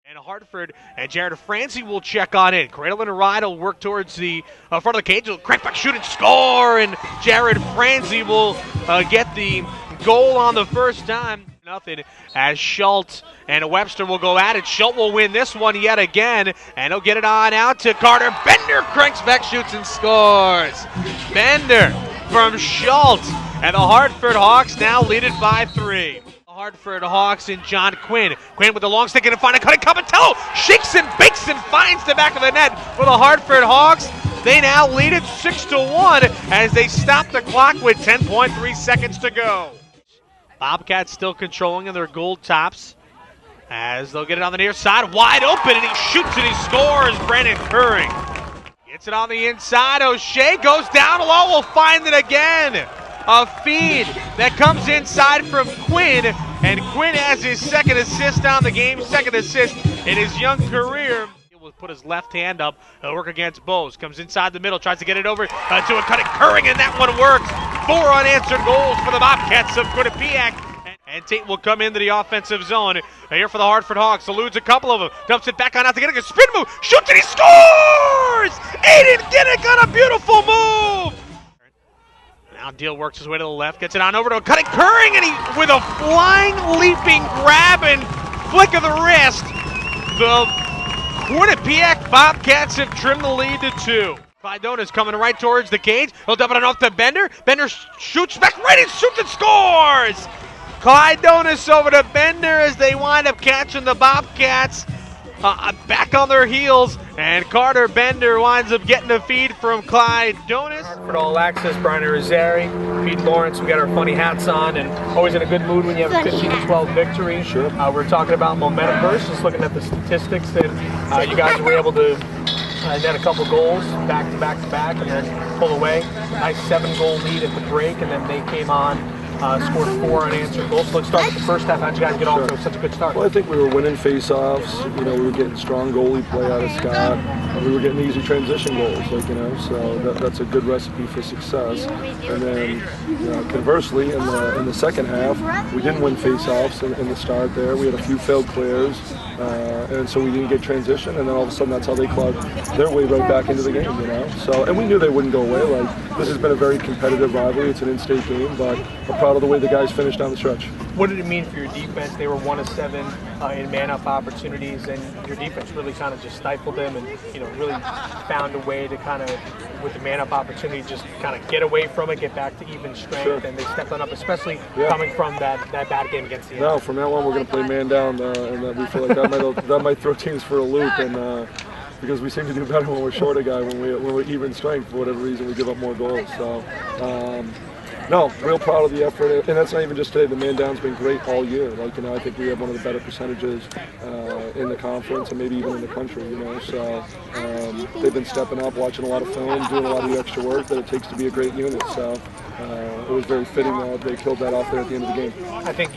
And Hartford and Jared Francie will check on in. Cradle and Ride will work towards the front of the cage. He'll crank back, shoot, and score. And Jared Francie will get the goal on the first time. Nothing as Schultz and Webster will go at it. Schultz will win this one yet again. And he'll get it on out to Carter. Bender cranks back, shoots, and scores. Bender from Schultz. And the Hartford Hawks now lead it by 3. Hartford Hawks and John Quinn. Quinn with the long stick and find a cutting Capitello. Shakes and bakes and finds the back of the net for the Hartford Hawks. They now lead it 6-1 as they stop the clock with 10.3 seconds to go. Bobcats still controlling in their gold tops as they'll get it on the near side. Wide open and he shoots and he scores. Brandon Curring gets it on the inside. O'Shea goes down low. Will find it again. A feed that comes inside from Quinn, and Quinn has his second assist on the game, second assist in his young career. He will put his left hand up, work against Bose, comes inside the middle, tries to get it over to a cutting Curring, and that one works. 4 unanswered goals for the Bobcats of Quinnipiac. And Tate will come into the offensive zone. Here for the Hartford Hawks, eludes a couple of them, dumps it back on out to Ginnick, a spin move, shoots and he scores! Aiden Ginnick on a beautiful move! Now Deal works his way to the left, gets it on over to a cutting Curring, and he, with a flying, leaping grab and flick of the wrist, the Quinnipiac Bobcats have trimmed the lead to 2. Clydonis coming right towards the cage. He'll dump it off to Bender. Bender shoots back right and shoots and scores! Clydonis over to Bender as they wind up catching the Bobcats back on their heels, and Carter Bender winds up getting a feed from Clydonis. Hartford All Access, Brian Rosari, Pete Lawrence, we got our funny hats on, and always in a good mood when you have a 15-12 victory. Sure. We're talking about momentum first, just looking at the statistics that you guys were able to net a couple goals back to back to back and then pull away. Nice 7-goal lead at the break, and then they came on, scored 4 unanswered goals. So let's start with the first half. How'd you guys get off to such a good start? Well, I think we were winning face-offs. We were getting strong goalie play out of Scott. We were getting easy transition goals, so that's a good recipe for success. And then, conversely, in the second half, we didn't win face-offs in the start there. We had a few failed clears, and so we didn't get transition. And then all of a sudden, that's how they clawed their way right back into the game. So, and we knew they wouldn't go away. This has been a very competitive rivalry. It's an in-state game, but I'm proud of the way the guys finished down the stretch. What did it mean for your defense? They were 1 of 7 in man-up opportunities, and your defense really kind of just stifled them and really found a way to kind of, with the man-up opportunity, just kind of get away from it, get back to even strength, Sure. And they stepped on up, especially coming from that bad game against the No, from now on we're going to play man down, and we feel like that might throw teams for a loop, and because we seem to do better when we're short a guy, when we're even strength, for whatever reason we give up more goals. So. No, real proud of the effort, and that's not even just today. The man down's been great all year. I think we have one of the better percentages in the conference, and maybe even in the country. So they've been stepping up, watching a lot of film, doing a lot of the extra work that it takes to be a great unit. So it was very fitting that they killed that off there at the end of the game. I think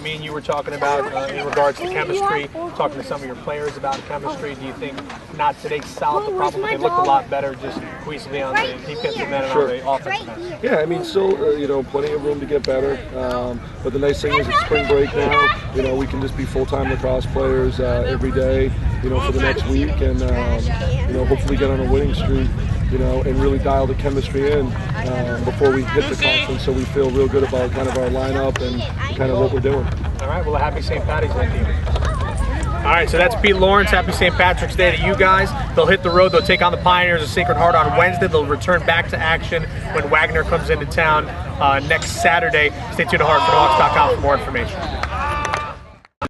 me and you were talking about in regards to chemistry, talking to some of your players about chemistry. Do you think not today solved the problem, but they looked a lot better just cohesively on the defensive end and on the offensive end? Yeah, still plenty of room to get better. But the nice thing is it's spring break now. We can just be full-time lacrosse players every day, for the next week, and hopefully get on a winning streak. And really dial the chemistry in before we hit the conference, so we feel real good about kind of our lineup and kind of what we're doing. All right, well, happy St. Patty's Day to you. All right, so that's Pete Lawrence. Happy St. Patrick's Day to you guys. They'll hit the road. They'll take on the Pioneers of Sacred Heart on Wednesday. They'll return back to action when Wagner comes into town next Saturday. Stay tuned to HartfordHawks.com for more information.